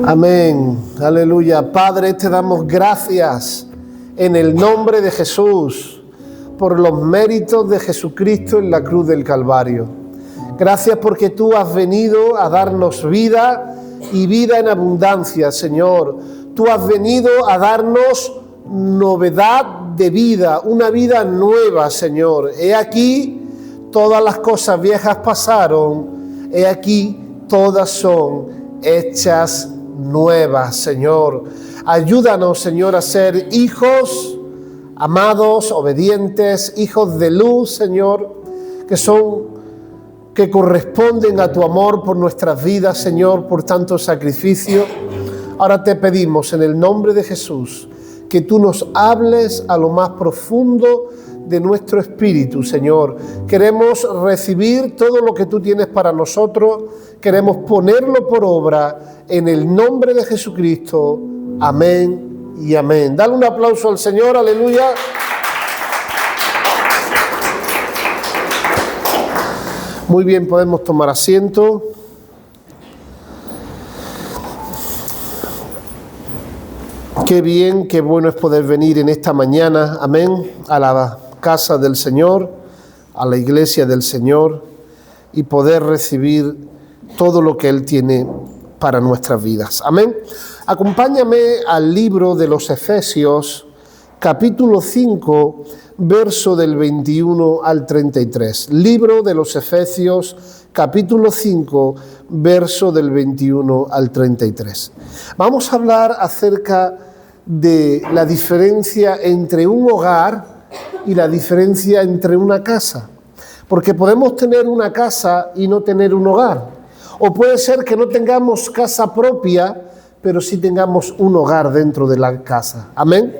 Amén. Aleluya. Padre, te damos gracias en el nombre de Jesús por los méritos de Jesucristo en la cruz del Calvario. Gracias porque tú has venido a darnos vida y vida en abundancia, Señor. Tú has venido a darnos novedad de vida, una vida nueva, Señor. He aquí, todas las cosas viejas pasaron. He aquí, todas son hechas nuevas, Señor. Ayúdanos, Señor, a ser hijos amados, obedientes, hijos de luz, Señor, que corresponden a tu amor por nuestras vidas, Señor, por tanto sacrificio. Ahora te pedimos en el nombre de Jesús que tú nos hables a lo más profundo de nuestro espíritu, Señor. Queremos recibir todo lo que tú tienes para nosotros, queremos ponerlo por obra en el nombre de Jesucristo. Amén y amén. Dale un aplauso al Señor, aleluya. Muy bien, podemos tomar asiento. Qué bien, qué bueno es poder venir en esta mañana, amén, a la casa del Señor, a la iglesia del Señor y poder recibir todo lo que Él tiene para nuestras vidas. Amén. Acompáñame al libro de los Efesios, capítulo 5, verso del 21 al 33. Libro de los Efesios, capítulo 5, verso del 21 al 33. Vamos a hablar acerca de la diferencia entre un hogar y la diferencia entre una casa. Porque podemos tener una casa y no tener un hogar. O puede ser que no tengamos casa propia, pero sí tengamos un hogar dentro de la casa. Amén.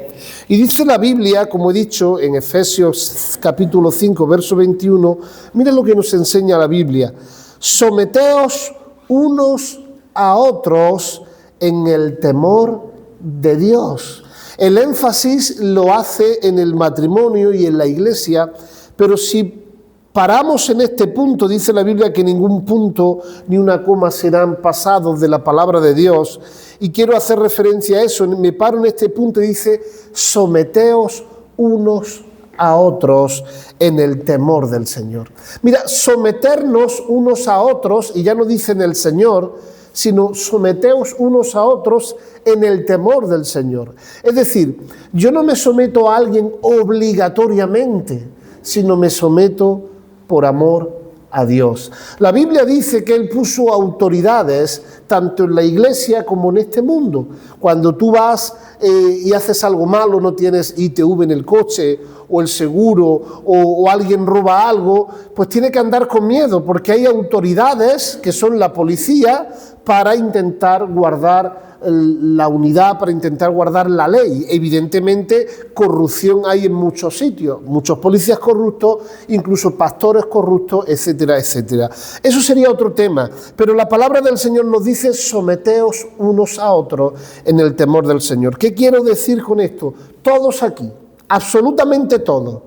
Y dice la Biblia, como he dicho, en Efesios capítulo 5, verso 21, mira lo que nos enseña la Biblia. Someteos unos a otros en el temor de Dios. El énfasis lo hace en el matrimonio y en la iglesia, pero si paramos en este punto, dice la Biblia que ningún punto ni una coma serán pasados de la palabra de Dios, y quiero hacer referencia a eso. Me paro en este punto y dice, someteos unos a otros en el temor del Señor. Mira, someternos unos a otros, y ya no dice en el Señor, sino someteos unos a otros en el temor del Señor. Es decir, yo no me someto a alguien obligatoriamente, sino me someto por amor a Dios. La Biblia dice que Él puso autoridades tanto en la iglesia como en este mundo. Cuando tú vas y haces algo malo, no tienes ITV en el coche o el seguro o alguien roba algo, pues tiene que andar con miedo porque hay autoridades que son la policía para intentar guardar la unidad, para intentar guardar la ley. Evidentemente, corrupción hay en muchos sitios, muchos policías corruptos, incluso pastores corruptos, etcétera, etcétera. Eso sería otro tema, pero la palabra del Señor nos dice, someteos unos a otros en el temor del Señor. ¿Qué quiero decir con esto? Todos aquí, absolutamente todos,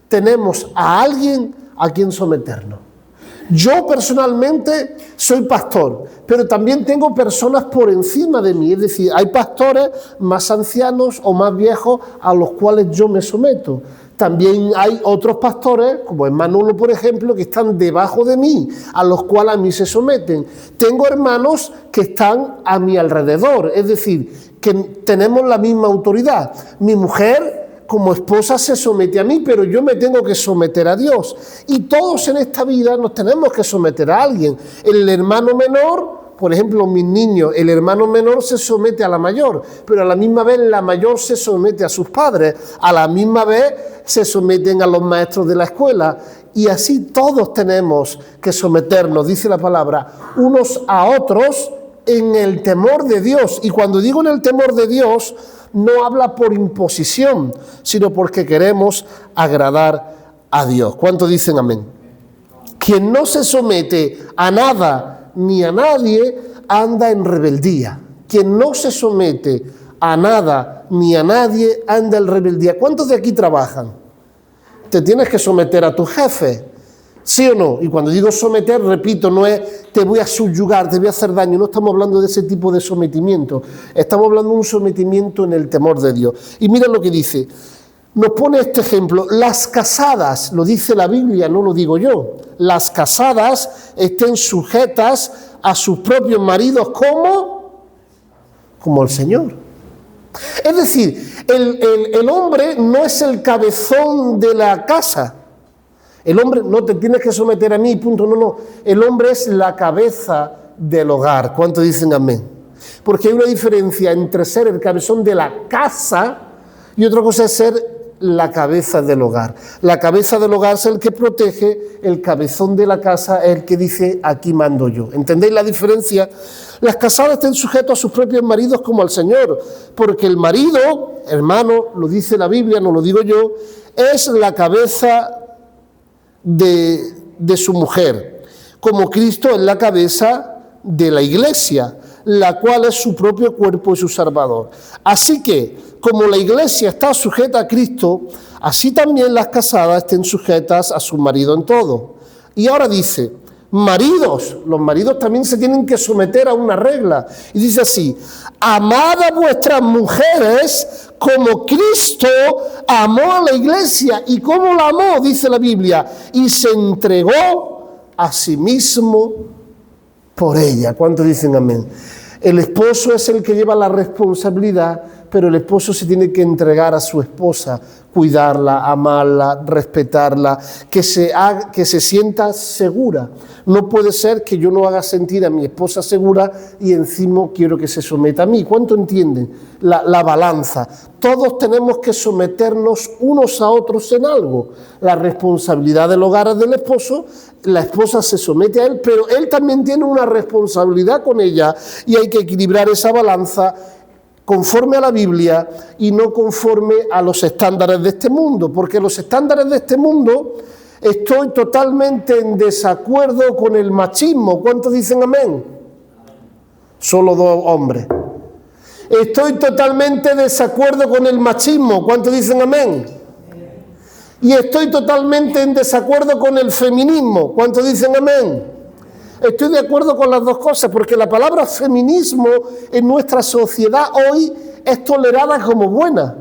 tenemos a alguien a quien someternos. Yo personalmente soy pastor, pero también tengo personas por encima de mí, es decir, hay pastores más ancianos o más viejos a los cuales yo me someto. También hay otros pastores, como Manolo, por ejemplo, que están debajo de mí, a los cuales a mí se someten. Tengo hermanos que están a mi alrededor, es decir, que tenemos la misma autoridad. Mi mujer, como esposa, se somete a mí, pero yo me tengo que someter a Dios. Y todos en esta vida nos tenemos que someter a alguien. El hermano menor, por ejemplo, mis niños, el hermano menor se somete a la mayor, pero a la misma vez la mayor se somete a sus padres, a la misma vez se someten a los maestros de la escuela. Y así todos tenemos que someternos, dice la palabra, unos a otros en el temor de Dios. Y cuando digo en el temor de Dios, no habla por imposición, sino porque queremos agradar a Dios. ¿Cuántos dicen amén? Quien no se somete a nada ni a nadie anda en rebeldía. Quien no se somete a nada ni a nadie anda en rebeldía. ¿Cuántos de aquí trabajan? Te tienes que someter a tu jefe. ¿Sí o no? Y cuando digo someter, repito, no es te voy a subyugar, te voy a hacer daño, no estamos hablando de ese tipo de sometimiento, estamos hablando de un sometimiento en el temor de Dios. Y mira lo que dice, nos pone este ejemplo, las casadas, lo dice la Biblia, no lo digo yo, las casadas estén sujetas a sus propios maridos como el Señor. Es decir, el hombre no es el cabezón de la casa. El hombre no te tienes que someter a mí, punto, no. El hombre es la cabeza del hogar. ¿Cuántos dicen amén? Porque hay una diferencia entre ser el cabezón de la casa y otra cosa es ser la cabeza del hogar. La cabeza del hogar es el que protege, el cabezón de la casa es el que dice, aquí mando yo. ¿Entendéis la diferencia? Las casadas estén sujetos a sus propios maridos como al Señor, porque el marido, hermano, lo dice la Biblia, no lo digo yo, es la cabeza de su mujer, como Cristo es la cabeza de la iglesia, la cual es su propio cuerpo y su Salvador. Así que, como la iglesia está sujeta a Cristo, así también las casadas estén sujetas a su marido en todo. Y ahora dice, maridos, los maridos también se tienen que someter a una regla. Y dice así, amad a vuestras mujeres como Cristo amó a la iglesia. ¿Y cómo la amó? Dice la Biblia, y se entregó a sí mismo por ella. ¿Cuántos dicen amén? El esposo es el que lleva la responsabilidad, pero el esposo se tiene que entregar a su esposa, cuidarla, amarla, respetarla, que se sienta segura. No puede ser que yo no haga sentir a mi esposa segura y encima quiero que se someta a mí. ¿Cuánto entienden? La balanza. Todos tenemos que someternos unos a otros en algo. La responsabilidad del hogar es del esposo, la esposa se somete a él, pero él también tiene una responsabilidad con ella y hay que equilibrar esa balanza conforme a la Biblia y no conforme a los estándares de este mundo, porque los estándares de este mundo estoy totalmente en desacuerdo con el machismo. ¿Cuántos dicen amén? Solo dos hombres. Estoy totalmente en desacuerdo con el machismo. ¿Cuántos dicen amén? Y estoy totalmente en desacuerdo con el feminismo. ¿Cuántos dicen amén? Estoy de acuerdo con las dos cosas, porque la palabra feminismo en nuestra sociedad hoy es tolerada como buena,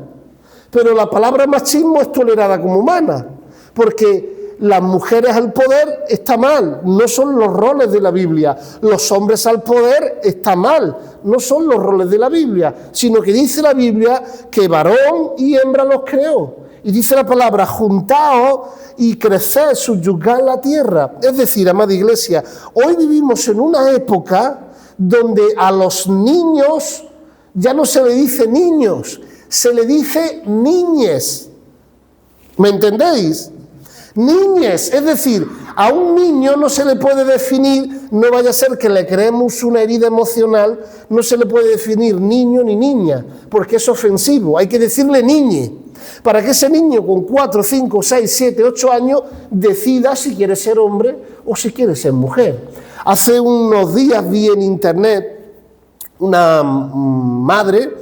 pero la palabra machismo es tolerada como mala, porque las mujeres al poder está mal, no son los roles de la Biblia. Los hombres al poder está mal, no son los roles de la Biblia, sino que dice la Biblia que varón y hembra los creó. Y dice la palabra, juntaos y creced, subyugad la tierra. Es decir, amada iglesia, hoy vivimos en una época donde a los niños ya no se le dice niños, se le dice niñes. ¿Me entendéis? Niñes, es decir, a un niño no se le puede definir, no vaya a ser que le creemos una herida emocional, no se le puede definir niño ni niña, porque es ofensivo, hay que decirle niñe, para que ese niño con 4, 5, 6, 7, 8 años decida si quiere ser hombre o si quiere ser mujer. Hace unos días vi en internet una madre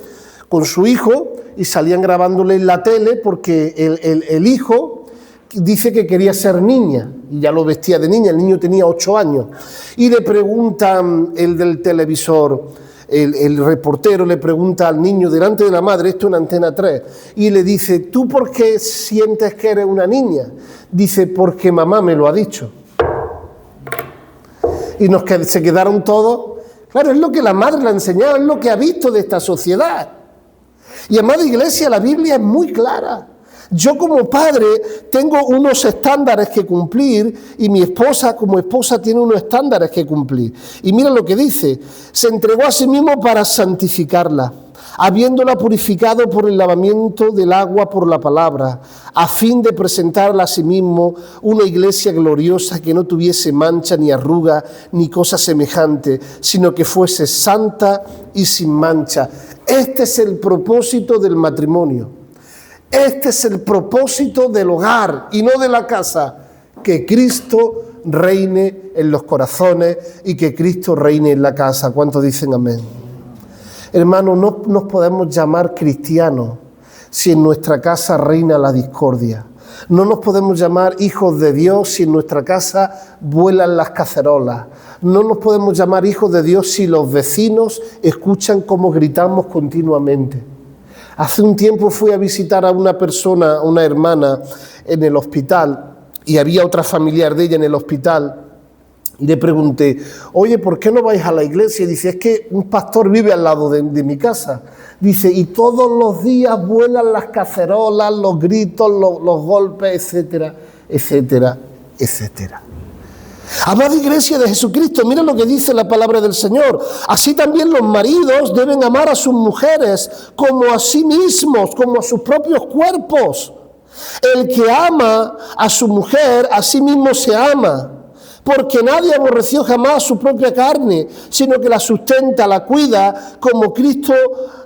con su hijo y salían grabándole en la tele porque el hijo dice que quería ser niña y ya lo vestía de niña, el niño tenía 8 años. Y le preguntan el del televisor, el reportero le pregunta al niño delante de la madre, esto en Antena 3, y le dice, ¿tú por qué sientes que eres una niña? Dice, porque mamá me lo ha dicho. Y se quedaron todos, claro, es lo que la madre le ha enseñado, es lo que ha visto de esta sociedad. Y amada iglesia, la Biblia es muy clara. Yo como padre tengo unos estándares que cumplir y mi esposa como esposa tiene unos estándares que cumplir. Y mira lo que dice, se entregó a sí mismo para santificarla, habiéndola purificado por el lavamiento del agua por la palabra, a fin de presentarla a sí mismo una iglesia gloriosa que no tuviese mancha ni arruga ni cosa semejante, sino que fuese santa y sin mancha. Este es el propósito del matrimonio. Este es el propósito del hogar y no de la casa, que Cristo reine en los corazones y que Cristo reine en la casa. ¿Cuántos dicen amén? Hermanos, no nos podemos llamar cristianos si en nuestra casa reina la discordia. No nos podemos llamar hijos de Dios si en nuestra casa vuelan las cacerolas. No nos podemos llamar hijos de Dios si los vecinos escuchan cómo gritamos continuamente. Hace un tiempo fui a visitar a una persona, una hermana, en el hospital, y había otra familiar de ella en el hospital. Y le pregunté, oye, ¿por qué no vais a la iglesia? Y dice, es que un pastor vive al lado de mi casa. Dice, y todos los días vuelan las cacerolas, los gritos, los golpes, etcétera, etcétera, etcétera. Amada Iglesia de Jesucristo, mira lo que dice la palabra del Señor. Así también los maridos deben amar a sus mujeres como a sí mismos, como a sus propios cuerpos. El que ama a su mujer, a sí mismo se ama. Porque nadie aborreció jamás su propia carne, sino que la sustenta, la cuida, como Cristo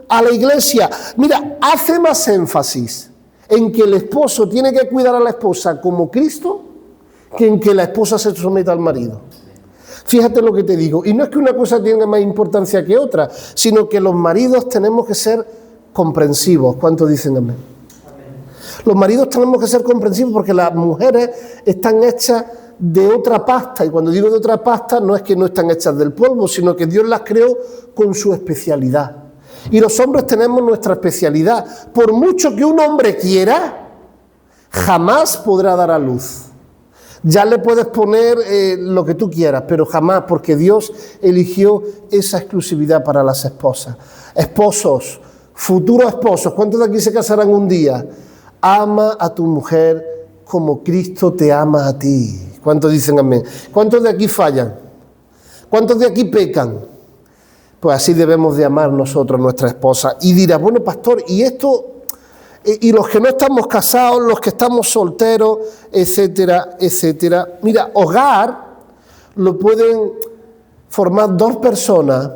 a la iglesia. Mira, hace más énfasis en que el esposo tiene que cuidar a la esposa como Cristo, que en que la esposa se someta al marido. Fíjate lo que te digo. Y no es que una cosa tenga más importancia que otra, sino que los maridos tenemos que ser comprensivos. ¿Cuántos dicen amén? Los maridos tenemos que ser comprensivos porque las mujeres están hechas de otra pasta, y cuando digo de otra pasta no es que no están hechas del polvo, sino que Dios las creó con su especialidad. Y los hombres tenemos nuestra especialidad. Por mucho que un hombre quiera, jamás podrá dar a luz. Ya le puedes poner lo que tú quieras, pero jamás, porque Dios eligió esa exclusividad para las esposas. Esposos, futuros esposos, ¿cuántos de aquí se casarán un día? Ama a tu mujer como Cristo te ama a ti. ¿Cuántos dicen amén? ¿Cuántos de aquí fallan? ¿Cuántos de aquí pecan? Pues así debemos de amar nosotros a nuestra esposa. Y dirá, bueno, pastor, ¿y esto? Y los que no estamos casados, los que estamos solteros, etcétera, etcétera. Mira, hogar lo pueden formar dos personas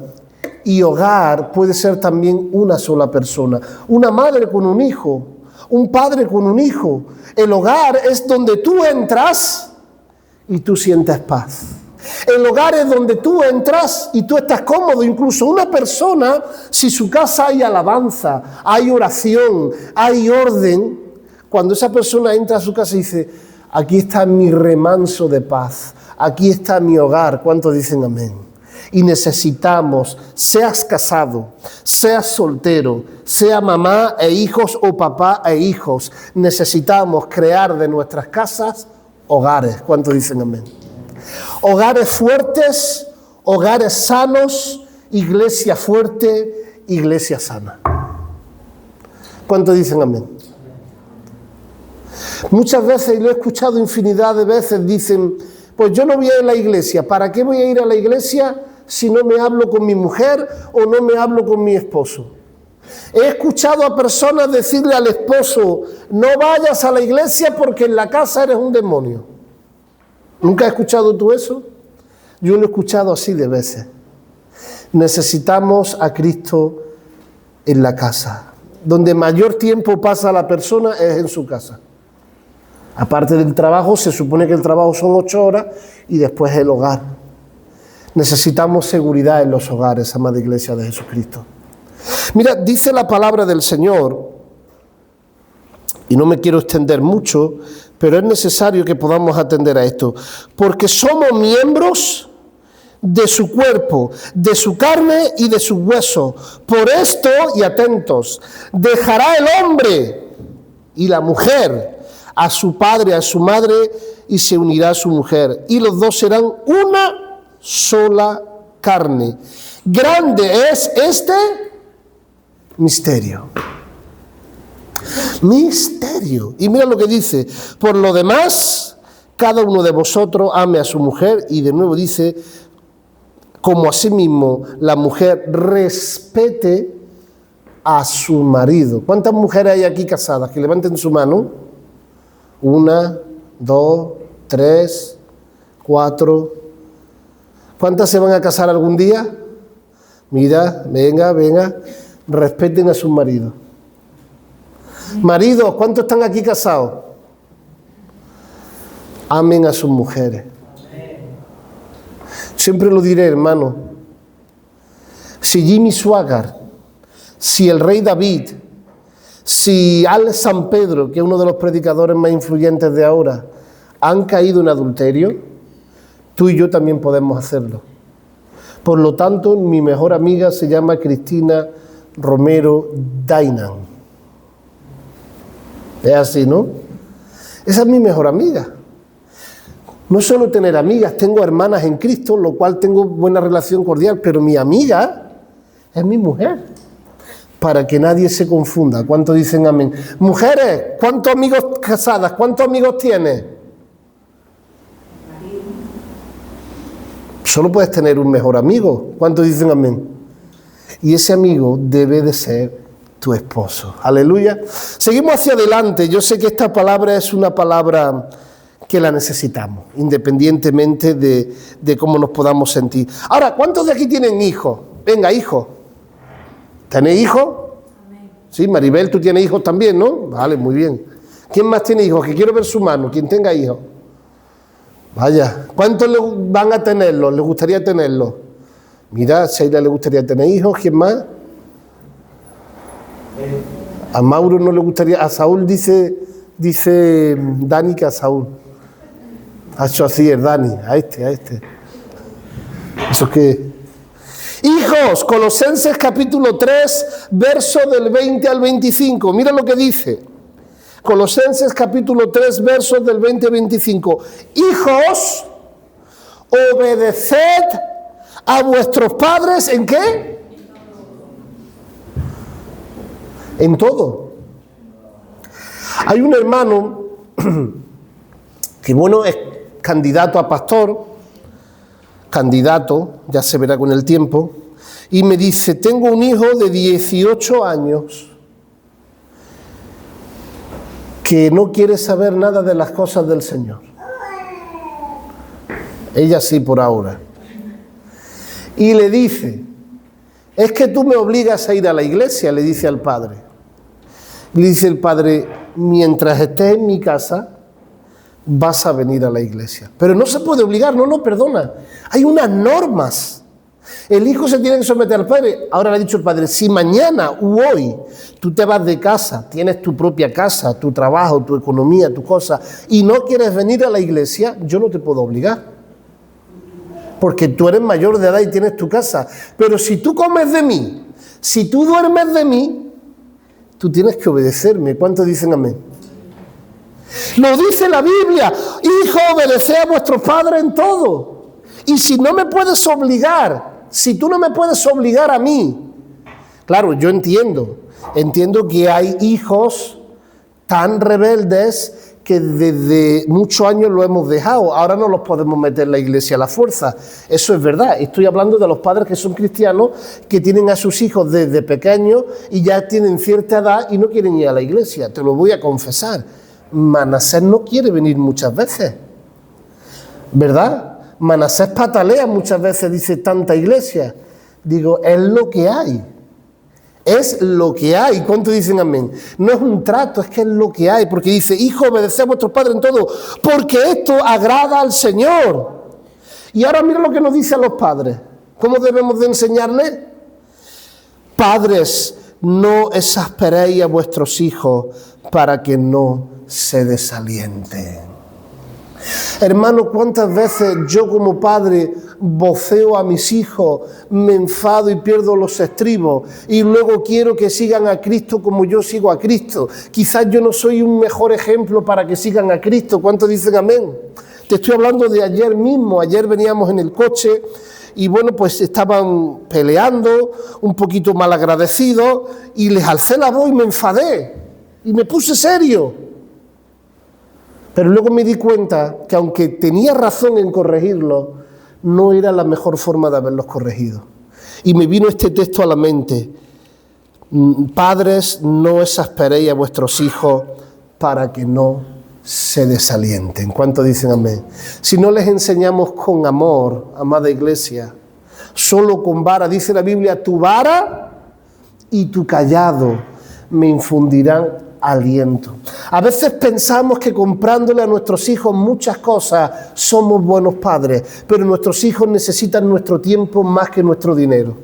y hogar puede ser también una sola persona. Una madre con un hijo, un padre con un hijo. El hogar es donde tú entras y tú sientes paz. El hogar es donde tú entras y tú estás cómodo. Incluso una persona, si su casa hay alabanza, hay oración, hay orden, cuando esa persona entra a su casa y dice, aquí está mi remanso de paz, aquí está mi hogar. ¿Cuántos dicen amén? Y necesitamos, seas casado, seas soltero, sea mamá e hijos o papá e hijos, necesitamos crear de nuestras casas hogares. ¿Cuántos dicen amén? Hogares fuertes, hogares sanos, iglesia fuerte, iglesia sana. ¿Cuántos dicen amén? Muchas veces, y lo he escuchado infinidad de veces, dicen, pues yo no voy a ir a la iglesia. ¿Para qué voy a ir a la iglesia si no me hablo con mi mujer o no me hablo con mi esposo? He escuchado a personas decirle al esposo, no vayas a la iglesia porque en la casa eres un demonio. ¿Nunca has escuchado tú eso? Yo lo he escuchado así de veces. Necesitamos a Cristo en la casa. Donde mayor tiempo pasa la persona es en su casa. Aparte del trabajo, se supone que el trabajo son 8 horas y después el hogar. Necesitamos seguridad en los hogares, amada Iglesia de Jesucristo. Mira, dice la palabra del Señor, y no me quiero extender mucho, pero es necesario que podamos atender a esto, porque somos miembros de su cuerpo, de su carne y de sus huesos. Por esto, y atentos, dejará el hombre y la mujer a su padre, a su madre, y se unirá a su mujer, y los dos serán una sola carne. Grande es este misterio. Misterio. Y mira lo que dice, por lo demás, cada uno de vosotros ame a su mujer, y de nuevo dice, como asimismo la mujer respete a su marido. ¿Cuántas mujeres hay aquí casadas? Que levanten su mano. 1, 2, 3, 4. ¿Cuántas se van a casar algún día? Mira, venga, respeten a sus maridos. Maridos, ¿cuántos están aquí casados? Amen a sus mujeres. Siempre lo diré, hermano. Si Jimmy Swaggart, si el rey David, Si al San Pedro, que es uno de los predicadores más influyentes de ahora, han caído en adulterio, tú y yo también podemos hacerlo. Por lo tanto, mi mejor amiga se llama Cristina Romero Dainan. Es así, ¿no? Esa es mi mejor amiga. No solo tener amigas, tengo hermanas en Cristo, lo cual tengo buena relación cordial, pero mi amiga es mi mujer. Para que nadie se confunda. ¿Cuántos dicen amén? Mujeres, ¿cuántos amigos casadas? ¿Cuántos amigos tienes? Solo puedes tener un mejor amigo. ¿Cuántos dicen amén? Y ese amigo debe de ser tu esposo. Aleluya. Seguimos hacia adelante. Yo sé que esta palabra es una palabra que la necesitamos, independientemente de cómo nos podamos sentir. Ahora, ¿cuántos de aquí tienen hijos? Venga, hijos. ¿Tenés hijos? Sí, Maribel, tú tienes hijos también, ¿no? Vale, muy bien. ¿Quién más tiene hijos? Que quiero ver su mano. ¿Quién tenga hijos? Vaya, ¿cuántos van a tenerlos? ¿Les gustaría tenerlos? Mira, a Sheila le gustaría tener hijos. ¿Quién más? A Mauro no le gustaría. A Saúl dice Dani que a Saúl. Ha hecho así el Dani, a este. ¿Eso qué? Hijos, Colosenses capítulo 3, verso del 20 al 25. Mira lo que dice. Colosenses capítulo 3, versos del 20 al 25. Hijos, obedeced a vuestros padres, ¿en qué? En todo. Hay un hermano que, bueno, es candidato a pastor, ya se verá con el tiempo, y me dice, tengo un hijo de 18 años que no quiere saber nada de las cosas del Señor. Ella sí por ahora. Y le dice, es que tú me obligas a ir a la iglesia, le dice al padre. Le dice el padre, mientras estés en mi casa, vas a venir a la iglesia. Pero no se puede obligar, no, perdona. Hay unas normas. El hijo se tiene que someter al padre. Ahora le ha dicho el padre, si mañana u hoy tú te vas de casa, tienes tu propia casa, tu trabajo, tu economía, tu cosa, y no quieres venir a la iglesia, yo no te puedo obligar. Porque tú eres mayor de edad y tienes tu casa. Pero si tú comes de mí, si tú duermes de mí, tú tienes que obedecerme. ¿Cuántos dicen amén? Lo dice la Biblia. Hijo, obedeced a vuestros padres en todo. Y si no me puedes obligar, si tú no me puedes obligar a mí, claro, yo entiendo que hay hijos tan rebeldes que desde muchos años lo hemos dejado. Ahora no los podemos meter en la iglesia a la fuerza. Eso es verdad. Estoy hablando de los padres que son cristianos, que tienen a sus hijos desde pequeños y ya tienen cierta edad y no quieren ir a la iglesia. Te lo voy a confesar. Manasés no quiere venir muchas veces, ¿verdad? Manasés patalea muchas veces, dice tanta iglesia. Digo, es lo que hay. Es lo que hay. ¿Cuántos dicen amén? No es un trato, es que es lo que hay. Porque dice, hijo, obedeced a vuestros padres en todo, porque esto agrada al Señor. Y ahora mira lo que nos dice a los padres. ¿Cómo debemos de enseñarles? Padres, no exasperéis a vuestros hijos para que no se desalienten. Hermano, ¿cuántas veces yo como padre voceo a mis hijos, me enfado y pierdo los estribos y luego quiero que sigan a Cristo como yo sigo a Cristo? Quizás yo no soy un mejor ejemplo para que sigan a Cristo. ¿Cuántos dicen amén? Te estoy hablando de ayer mismo. Ayer veníamos en el coche y bueno, pues estaban peleando, un poquito malagradecidos, y les alcé la voz y me enfadé y me puse serio. Pero luego me di cuenta que aunque tenía razón en corregirlo, no era la mejor forma de haberlos corregido. Y me vino este texto a la mente. Padres, no exasperéis a vuestros hijos para que no se desalienten. ¿Cuántos dicen amén? Si no les enseñamos con amor, amada iglesia, solo con vara, dice la Biblia, tu vara y tu callado me infundirán aliento. A veces pensamos que comprándole a nuestros hijos muchas cosas somos buenos padres, pero nuestros hijos necesitan nuestro tiempo más que nuestro dinero.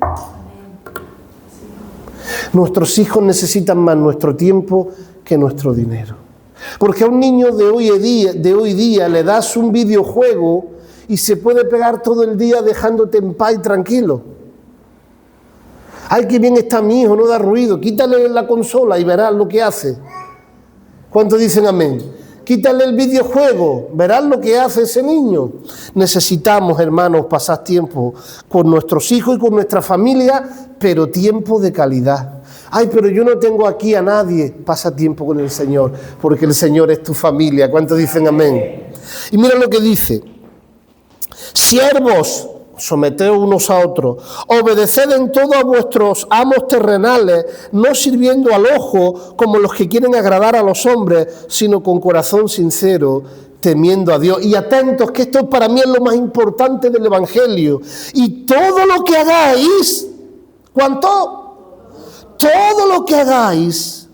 Nuestros hijos necesitan más nuestro tiempo que nuestro dinero. Porque a un niño de hoy día le das un videojuego y se puede pegar todo el día dejándote en paz y tranquilo. Ay, qué bien está mi hijo, no da ruido. Quítale la consola y verás lo que hace. ¿Cuántos dicen amén? Quítale el videojuego, verás lo que hace ese niño. Necesitamos, hermanos, pasar tiempo con nuestros hijos y con nuestra familia, pero tiempo de calidad. Ay, pero yo no tengo aquí a nadie. Pasa tiempo con el Señor, porque el Señor es tu familia. ¿Cuántos dicen amén? Y mira lo que dice. Siervos, someteos unos a otros, obedeced en todo a vuestros amos terrenales, no sirviendo al ojo como los que quieren agradar a los hombres, sino con corazón sincero, temiendo a Dios. Y atentos, que esto para mí es lo más importante del Evangelio. Y todo lo que hagáis, ¿cuánto? Todo lo que hagáis,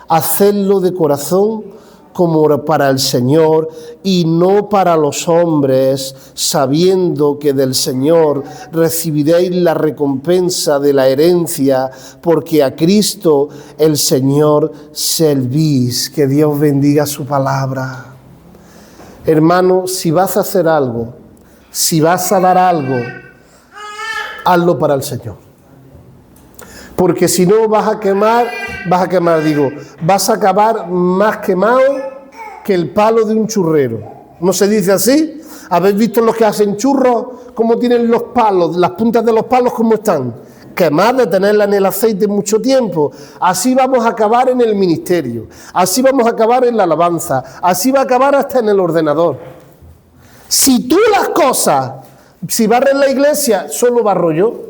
hacedlo de corazón como para el Señor y no para los hombres, sabiendo que del Señor recibiréis la recompensa de la herencia, porque a Cristo el Señor servís. Que Dios bendiga su palabra. Hermano, si vas a hacer algo, si vas a dar algo, hazlo para el Señor. Porque si no vas a acabar más quemado que el palo de un churrero. ¿No se dice así? ¿Habéis visto los que hacen churros? ¿Cómo tienen los palos? Las puntas de los palos, ¿cómo están? Quemadas de tenerla en el aceite mucho tiempo. Así vamos a acabar en el ministerio. Así vamos a acabar en la alabanza. Así va a acabar hasta en el ordenador. Si tú las cosas, si barres la iglesia, solo barro yo.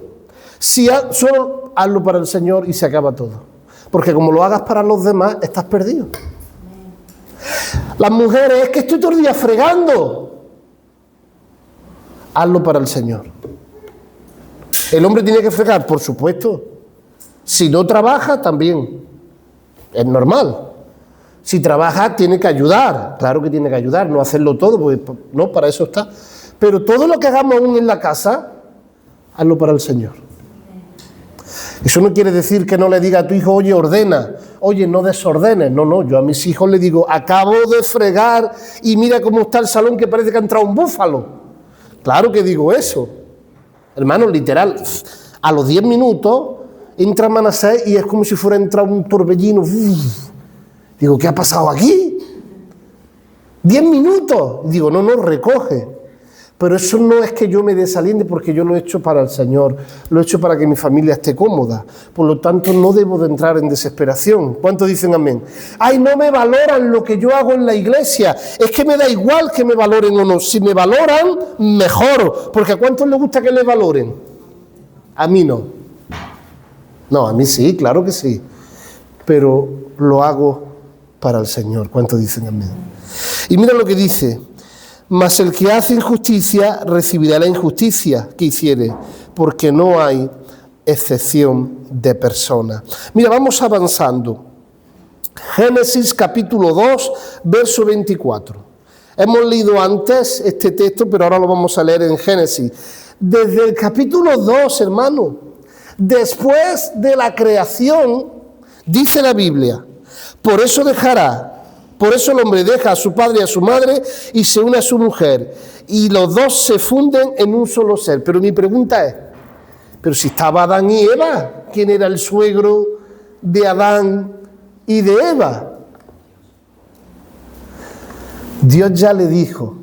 Solo hazlo para el Señor y se acaba todo. Porque como lo hagas para los demás, estás perdido. Las mujeres, es que estoy todo el día fregando. Hazlo para el Señor. El hombre tiene que fregar, por supuesto. Si no trabaja, también. Es normal. Si trabaja, tiene que ayudar. Claro que tiene que ayudar, no hacerlo todo, porque no, para eso está. Pero todo lo que hagamos aún en la casa, hazlo para el Señor. Eso no quiere decir que no le diga a tu hijo, oye, ordena, oye, no desordenes. No, yo a mis hijos les digo, acabo de fregar y mira cómo está el salón que parece que ha entrado un búfalo. Claro que digo eso. Hermano, literal, a los 10 minutos entra Manasés y es como si fuera a entrar un torbellino. Digo, ¿qué ha pasado aquí? 10 minutos. Digo, no, recoge. Pero eso no es que yo me desaliente, porque yo lo he hecho para el Señor, lo he hecho para que mi familia esté cómoda. Por lo tanto, no debo de entrar en desesperación. ¿Cuántos dicen amén? Ay, no me valoran lo que yo hago en la iglesia. Es que me da igual que me valoren o no. Si me valoran, mejor. Porque ¿a cuántos les gusta que les valoren? A mí no. No, a mí sí, claro que sí. Pero lo hago para el Señor. ¿Cuántos dicen amén? Y mira lo que dice. Mas el que hace injusticia recibirá la injusticia que hiciere, porque no hay excepción de persona. Mira, vamos avanzando. Génesis capítulo 2, verso 24. Hemos leído antes este texto, pero ahora lo vamos a leer en Génesis. Desde el capítulo 2, hermano, después de la creación, dice la Biblia, por eso el hombre deja a su padre y a su madre y se une a su mujer. Y los dos se funden en un solo ser. Pero mi pregunta es, pero si estaba Adán y Eva, ¿quién era el suegro de Adán y de Eva? Dios ya le dijo,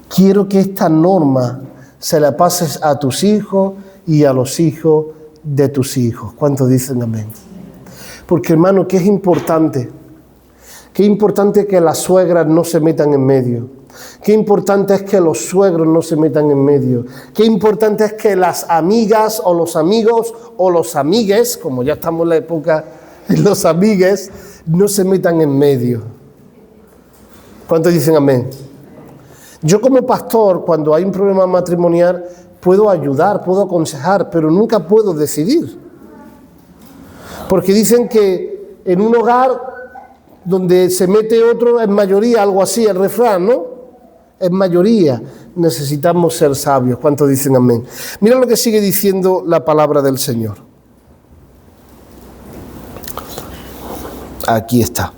quiero que esta norma se la pases a tus hijos y a los hijos de tus hijos. ¿Cuántos dicen amén? Porque, hermano, ¿qué es importante? Qué importante que las suegras no se metan en medio. Qué importante es que los suegros no se metan en medio. Qué importante es que las amigas o los amigos o los amigues, como ya estamos en la época de los amigues, no se metan en medio. ¿Cuántos dicen amén? Yo como pastor, cuando hay un problema matrimonial, puedo ayudar, puedo aconsejar, pero nunca puedo decidir. Porque dicen que en un hogar donde se mete otro, es mayoría, algo así, el refrán, ¿no? Es mayoría. Necesitamos ser sabios. ¿Cuántos dicen amén? Mira lo que sigue diciendo la palabra del Señor. Aquí está.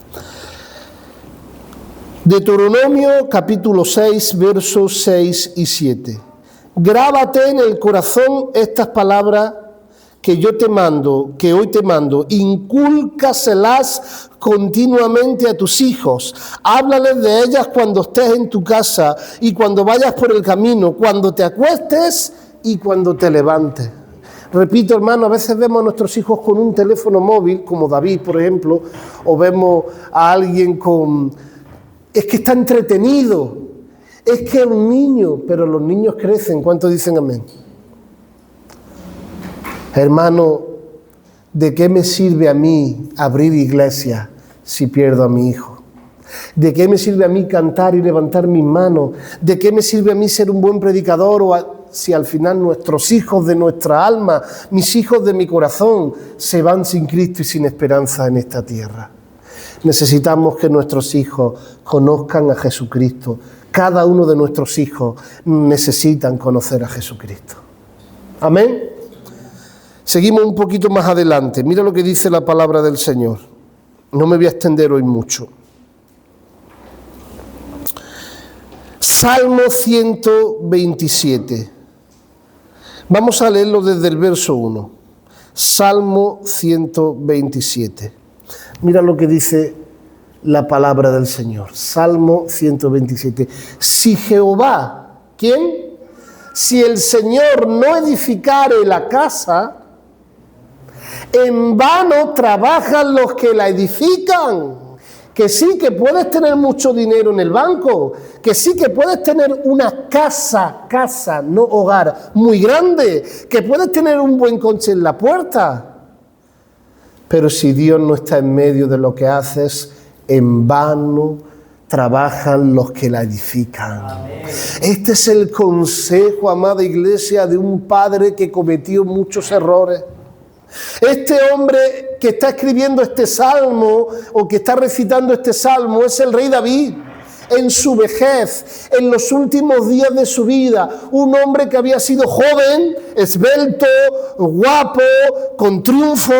Deuteronomio capítulo 6, versos 6 y 7. Grábate en el corazón estas palabras que yo te mando, que hoy te mando, incúlcaselas continuamente a tus hijos, háblales de ellas cuando estés en tu casa y cuando vayas por el camino, cuando te acuestes y cuando te levantes. Repito, hermano, a veces vemos a nuestros hijos con un teléfono móvil, como David, por ejemplo, o vemos a alguien con... Es que está entretenido, es que es un niño, pero los niños crecen. ¿Cuántos dicen amén? Hermano, ¿de qué me sirve a mí abrir iglesia si pierdo a mi hijo? ¿De qué me sirve a mí cantar y levantar mis manos? ¿De qué me sirve a mí ser un buen predicador si al final nuestros hijos de nuestra alma, mis hijos de mi corazón, se van sin Cristo y sin esperanza en esta tierra? Necesitamos que nuestros hijos conozcan a Jesucristo. Cada uno de nuestros hijos necesitan conocer a Jesucristo. Amén. Seguimos un poquito más adelante. Mira lo que dice la palabra del Señor. No me voy a extender hoy mucho. Salmo 127. Vamos a leerlo desde el verso 1. Salmo 127. Mira lo que dice la palabra del Señor. Salmo 127. Si Jehová, ¿quién? Si el Señor no edificare la casa, en vano trabajan los que la edifican. Que sí, que puedes tener mucho dinero en el banco, que sí, que puedes tener una casa, no hogar, muy grande, que puedes tener un buen coche en la puerta. Pero si Dios no está en medio de lo que haces, en vano trabajan los que la edifican. Amén. Este es el consejo, amada iglesia, de un padre que cometió muchos errores. Este hombre que está escribiendo este salmo o que está recitando este salmo es el rey David. En su vejez, en los últimos días de su vida, un hombre que había sido joven, esbelto, guapo, con triunfo,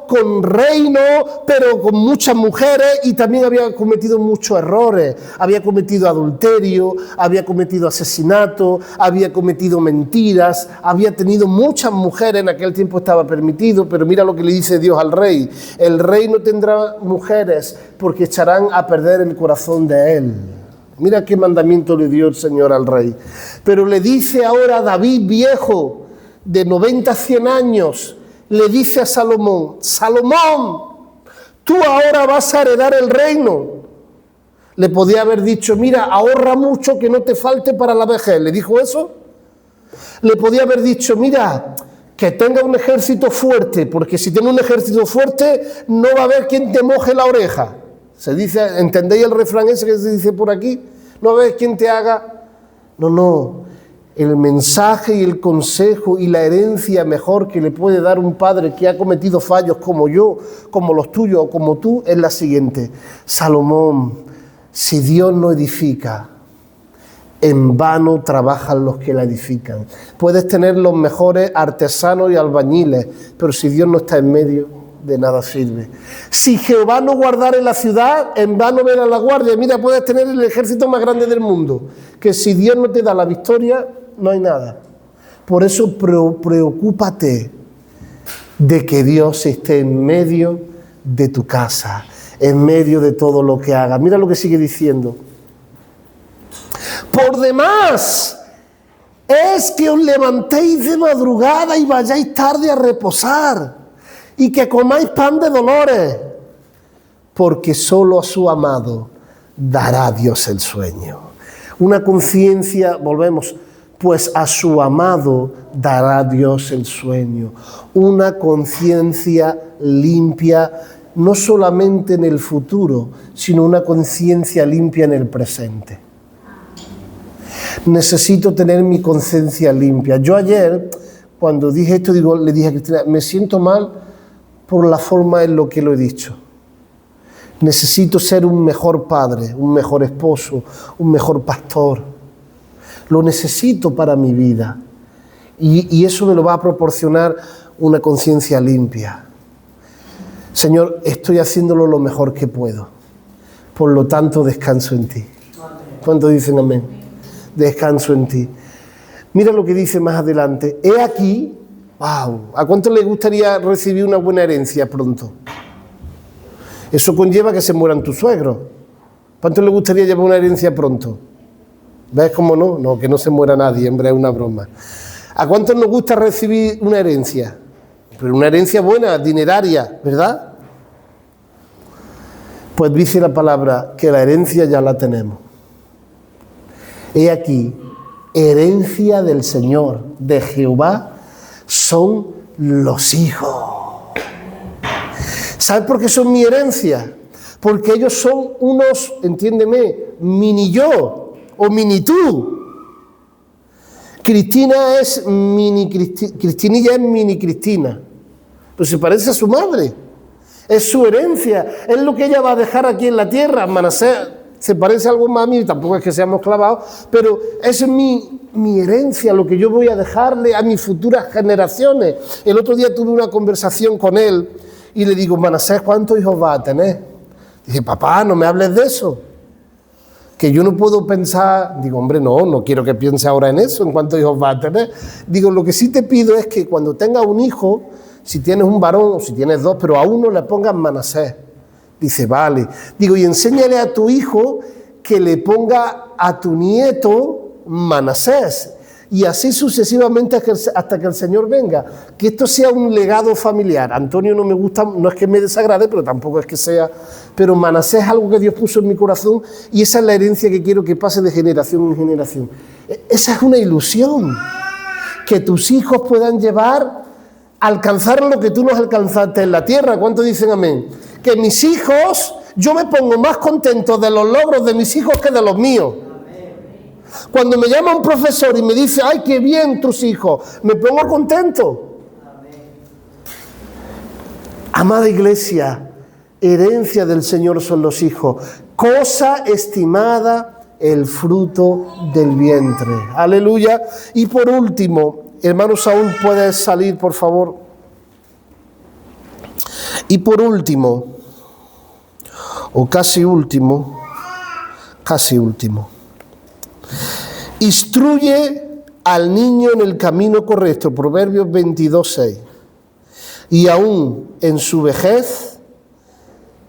con reino, pero con muchas mujeres, y también había cometido muchos errores. Había cometido adulterio, había cometido asesinato, había cometido mentiras, había tenido muchas mujeres. En aquel tiempo estaba permitido, pero mira lo que le dice Dios al rey: el rey no tendrá mujeres porque echarán a perder el corazón de él. Mira qué mandamiento le dio el Señor al rey. Pero le dice ahora a David, viejo, de 90 a 100 años, le dice a Salomón: Salomón, tú ahora vas a heredar el reino. Le podía haber dicho: mira, ahorra mucho que no te falte para la vejez. ¿Le dijo eso? Le podía haber dicho: mira, que tenga un ejército fuerte, porque si tiene un ejército fuerte no va a haber quien te moje la oreja. Se dice, ¿entendéis el refrán ese que se dice por aquí? No ves quién te haga. No. El mensaje y el consejo y la herencia mejor que le puede dar un padre que ha cometido fallos como yo, como los tuyos o como tú, es la siguiente: Salomón, si Dios no edifica, en vano trabajan los que la edifican. Puedes tener los mejores artesanos y albañiles, pero si Dios no está en medio, de nada sirve. Si Jehová no guardare la ciudad, en vano vela la guardia. Mira, puedes tener el ejército más grande del mundo, que si Dios no te da la victoria, no hay nada. Por eso preocúpate de que Dios esté en medio de tu casa, en medio de todo lo que hagas. Mira lo que sigue diciendo. Por demás es que os levantéis de madrugada y vayáis tarde a reposar, y que comáis pan de dolores, porque solo a su amado dará Dios el sueño. Una conciencia, volvemos, pues a su amado dará Dios el sueño. Una conciencia limpia, no solamente en el futuro, sino una conciencia limpia en el presente. Necesito tener mi conciencia limpia. Yo ayer, cuando dije esto, le dije a Cristina, me siento mal por la forma en lo que lo he dicho. Necesito ser un mejor padre, un mejor esposo, un mejor pastor. Lo necesito para mi vida. Y eso me lo va a proporcionar una conciencia limpia. Señor, estoy haciéndolo lo mejor que puedo. Por lo tanto, descanso en ti. ¿Cuántos dicen amén? Descanso en ti. Mira lo que dice más adelante. He aquí, wow, ¿a cuánto le gustaría recibir una buena herencia pronto? Eso conlleva que se mueran tus suegros. ¿Cuánto le gustaría llevar una herencia pronto? ¿Ves cómo no? No, que no se muera nadie, hombre, es una broma. ¿A cuántos nos gusta recibir una herencia? Pero una herencia buena, dineraria, ¿verdad? Pues dice la palabra que la herencia ya la tenemos. He aquí, herencia del Señor, de Jehová, son los hijos. ¿Sabes por qué son mi herencia? Porque ellos son unos, entiéndeme, mini yo o mini tú. Cristina es mini Cristinilla es mini Cristina. Pues se parece a su madre. Es su herencia. Es lo que ella va a dejar aquí en la tierra. Manasés se parece algo más a mí, tampoco es que seamos clavados, pero es mi herencia, lo que yo voy a dejarle a mis futuras generaciones. El otro día tuve una conversación con él y le digo, Manasés, ¿cuántos hijos vas a tener? Dije, papá, no me hables de eso. Que yo no puedo pensar, digo, hombre, no quiero que piense ahora en eso, en cuántos hijos vas a tener. Digo, lo que sí te pido es que cuando tengas un hijo, si tienes un varón o si tienes dos, pero a uno le pongas Manasés. Dice, vale. Digo, y enséñale a tu hijo que le ponga a tu nieto Manasés. Y así sucesivamente hasta que el Señor venga. Que esto sea un legado familiar. Antonio no me gusta, no es que me desagrade, pero tampoco es que sea... Pero Manasés es algo que Dios puso en mi corazón y esa es la herencia que quiero que pase de generación en generación. Esa es una ilusión. Que tus hijos puedan llevar, alcanzar lo que tú no alcanzaste en la tierra. ¿Cuántos dicen amén? Que mis hijos, yo me pongo más contento de los logros de mis hijos que de los míos. Cuando me llama un profesor y me dice, ¡ay, qué bien tus hijos!, me pongo contento. Amada iglesia, herencia del Señor son los hijos, cosa estimada el fruto del vientre. Aleluya. Y por último, hermano Saúl, ¿puedes salir, por favor? Y por último, o casi último, instruye al niño en el camino correcto, Proverbios 22:6, y aún en su vejez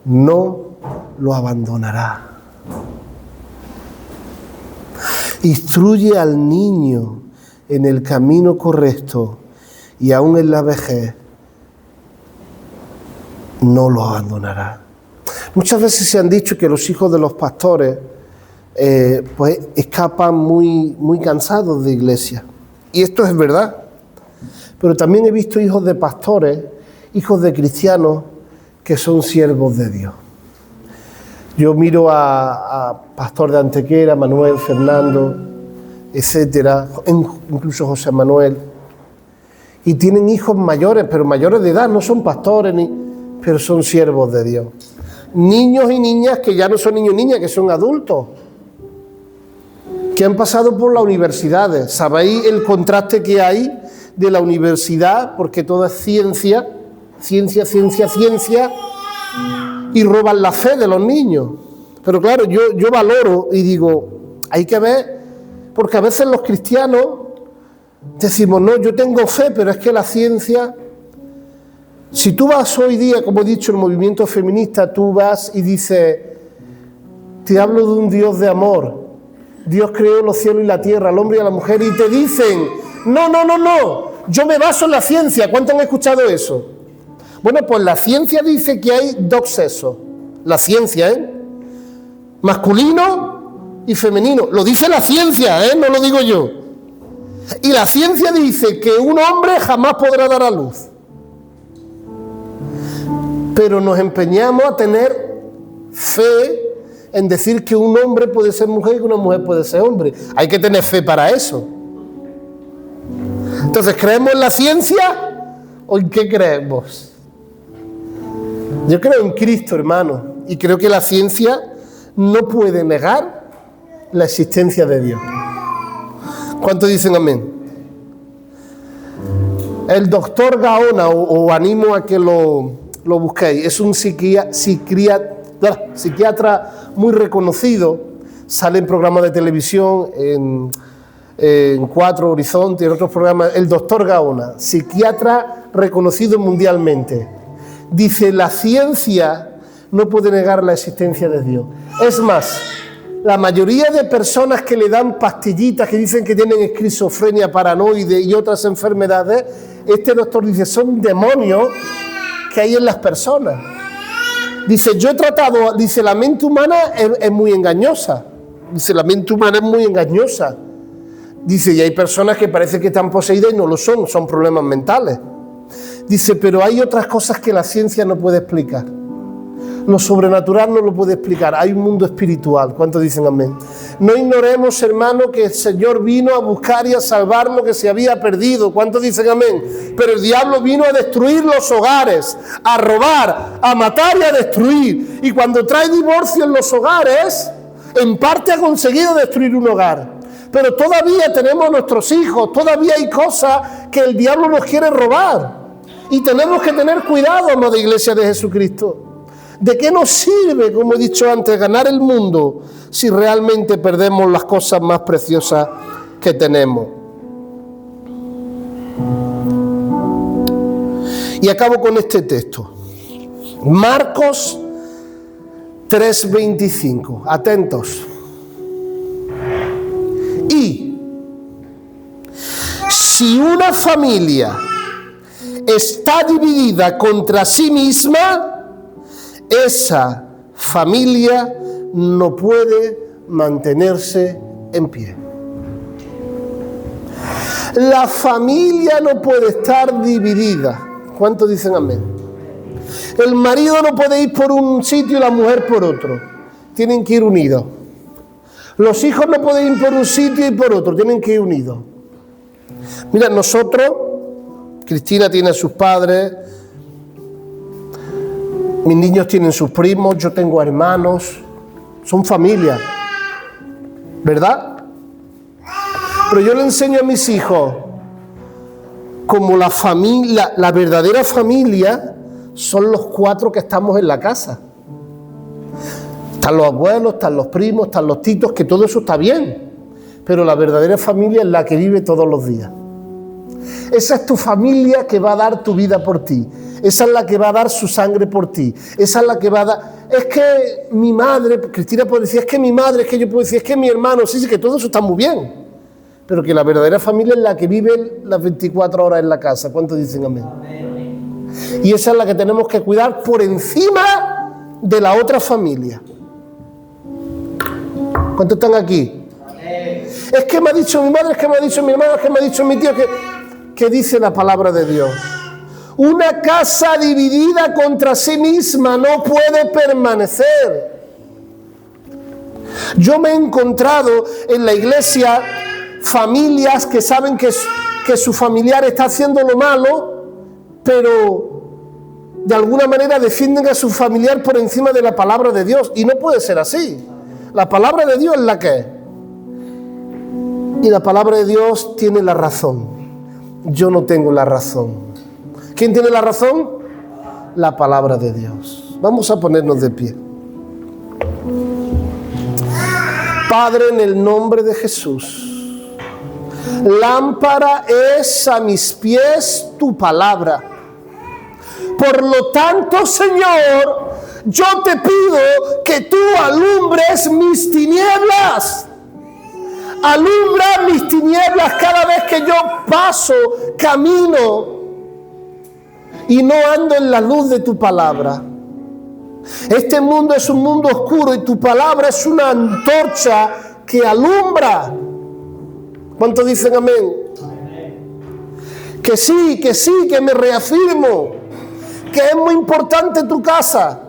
no lo abandonará. Instruye al niño en el camino correcto y aún en la vejez no lo abandonará. Muchas veces se han dicho que los hijos de los pastores pues escapan muy cansados de iglesia. Y esto es verdad. Pero también he visto hijos de pastores, hijos de cristianos, que son siervos de Dios. Yo miro a Pastor de Antequera, Manuel, Fernando, etcétera, incluso José Manuel, y tienen hijos mayores, pero mayores de edad, no son pastores, pero son siervos de Dios. Niños y niñas que ya no son niños y niñas, que son adultos, que han pasado por las universidades. ¿Sabéis el contraste que hay de la universidad? Porque todo es ciencia, y roban la fe de los niños. Pero claro, yo valoro y digo, hay que ver, porque a veces los cristianos decimos, no, yo tengo fe, pero es que la ciencia... Si tú vas hoy día, como he dicho, el movimiento feminista, tú vas y dices, te hablo de un Dios de amor, Dios creó los cielos y la tierra, al hombre y a la mujer, y te dicen, no, yo me baso en la ciencia. ¿Cuántos han escuchado eso? Bueno, pues la ciencia dice que hay dos sexos, la ciencia, masculino y femenino, lo dice la ciencia, no lo digo yo. Y la ciencia dice que un hombre jamás podrá dar a luz. Pero nos empeñamos a tener fe en decir que un hombre puede ser mujer y que una mujer puede ser hombre. Hay que tener fe para eso. Entonces, ¿creemos en la ciencia o en qué creemos? Yo creo en Cristo, hermano, y creo que la ciencia no puede negar la existencia de Dios. ¿Cuántos dicen amén? El doctor Gaona, o animo a que lo lo busquéis. Es un psiquiatra muy reconocido, sale en programas de televisión, en Cuatro Horizonte, en otros programas, el doctor Gaona, psiquiatra reconocido mundialmente. Dice, la ciencia no puede negar la existencia de Dios. Es más, la mayoría de personas que le dan pastillitas que dicen que tienen esquizofrenia, paranoide y otras enfermedades, este doctor dice, son demonios que hay en las personas. Dice, yo he tratado, dice, la mente humana es muy engañosa. Dice, la mente humana es muy engañosa. Dice, y hay personas que parece que están poseídas y no lo son problemas mentales. Dice, pero hay otras cosas que la ciencia no puede explicar. Lo sobrenatural no lo puede explicar. Hay un mundo espiritual. ¿Cuántos dicen amén? No ignoremos, hermano, que el Señor vino a buscar y a salvar lo que se había perdido. ¿Cuántos dicen amén? Pero el diablo vino a destruir los hogares, a robar, a matar y a destruir. Y cuando trae divorcio en los hogares, en parte ha conseguido destruir un hogar. Pero todavía tenemos nuestros hijos, todavía hay cosas que el diablo nos quiere robar. Y tenemos que tener cuidado, amada Iglesia de Jesucristo. ¿De qué nos sirve, como he dicho antes, ganar el mundo si realmente perdemos las cosas más preciosas que tenemos? Y acabo con este texto. Marcos 3:25. Atentos. Y si una familia está dividida contra sí misma, esa familia no puede mantenerse en pie. La familia no puede estar dividida. ¿Cuántos dicen amén? El marido no puede ir por un sitio y la mujer por otro. Tienen que ir unidos. Los hijos no pueden ir por un sitio y por otro. Tienen que ir unidos. Mira, nosotros, Cristina tiene a sus padres, mis niños tienen sus primos, yo tengo hermanos, son familia, ¿verdad? Pero yo le enseño a mis hijos como la familia, la verdadera familia son los 4 que estamos en la casa. Están los abuelos, están los primos, están los titos, que todo eso está bien, pero la verdadera familia es la que vive todos los días. Esa es tu familia que va a dar tu vida por ti. Esa es la que va a dar su sangre por ti. Esa es la que va a dar... Es que mi madre, Cristina puede decir, es que mi madre, es que yo puedo decir, es que mi hermano, sí, que todo eso está muy bien. Pero que la verdadera familia es la que vive las 24 horas en la casa. ¿Cuántos dicen amén? Amén. Y esa es la que tenemos que cuidar por encima de la otra familia. ¿Cuántos están aquí? Amén. Es que me ha dicho mi madre, es que me ha dicho mi hermano, es que me ha dicho mi tío, que dice la palabra de Dios. Una casa dividida contra sí misma no puede permanecer. Yo me he encontrado en la iglesia familias que saben que su familiar está haciendo lo malo, pero de alguna manera defienden a su familiar por encima de la palabra de Dios. Y no puede ser así. La palabra de Dios es la que es. Y la palabra de Dios tiene la razón. Yo no tengo la razón. ¿Quién tiene la razón? La palabra de Dios. Vamos a ponernos de pie. Padre, en el nombre de Jesús, lámpara es a mis pies tu palabra. Por lo tanto, Señor, yo te pido que tú alumbres mis tinieblas. Alumbra mis tinieblas cada vez que yo paso, camino y no ando en la luz de tu palabra. Este mundo es un mundo oscuro y tu palabra es una antorcha que alumbra. ¿Cuántos dicen amén? Que sí, que me reafirmo, que es muy importante tu casa.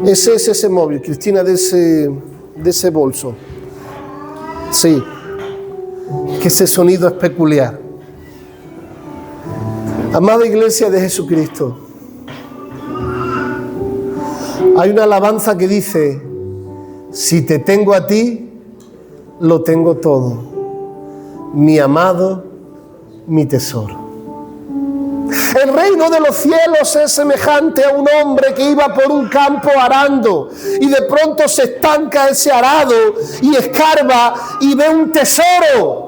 Ese es ese móvil, Cristina, de ese bolso. Sí, que ese sonido es peculiar. Amada Iglesia de Jesucristo, hay una alabanza que dice: si te tengo a ti, lo tengo todo, mi amado, mi tesoro. El reino de los cielos es semejante a un hombre que iba por un campo arando y de pronto se estanca ese arado y escarba y ve un tesoro.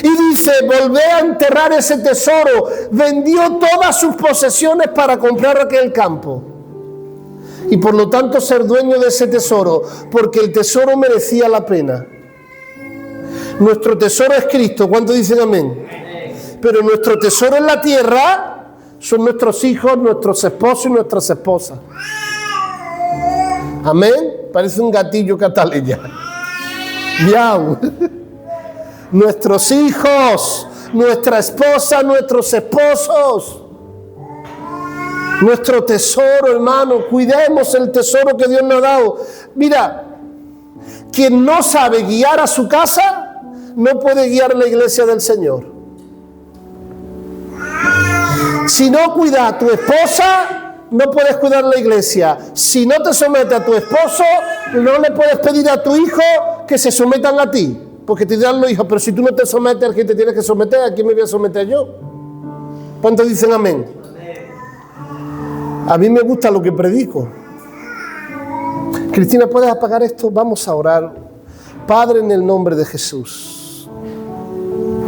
Y dice, volvé a enterrar ese tesoro. Vendió todas sus posesiones para comprar aquel campo. Y por lo tanto ser dueño de ese tesoro, porque el tesoro merecía la pena. Nuestro tesoro es Cristo. ¿Cuántos dicen amén? Pero nuestro tesoro en la tierra son nuestros hijos, nuestros esposos y nuestras esposas. Amén. Parece un gatillo cataleya. Miau. Nuestros hijos, nuestra esposa, nuestros esposos. Nuestro tesoro, hermano. Cuidemos el tesoro que Dios nos ha dado. Mira, quien no sabe guiar a su casa, no puede guiar la iglesia del Señor. Si no cuida a tu esposa, no puedes cuidar la iglesia. Si no te sometes a tu esposo, no le puedes pedir a tu hijo que se sometan a ti. Porque te dirán los hijos, pero si tú no te sometes al que te tienes que someter, ¿a quién me voy a someter yo? ¿Cuántos dicen amén? A mí me gusta lo que predico. Cristina, ¿puedes apagar esto? Vamos a orar. Padre, en el nombre de Jesús.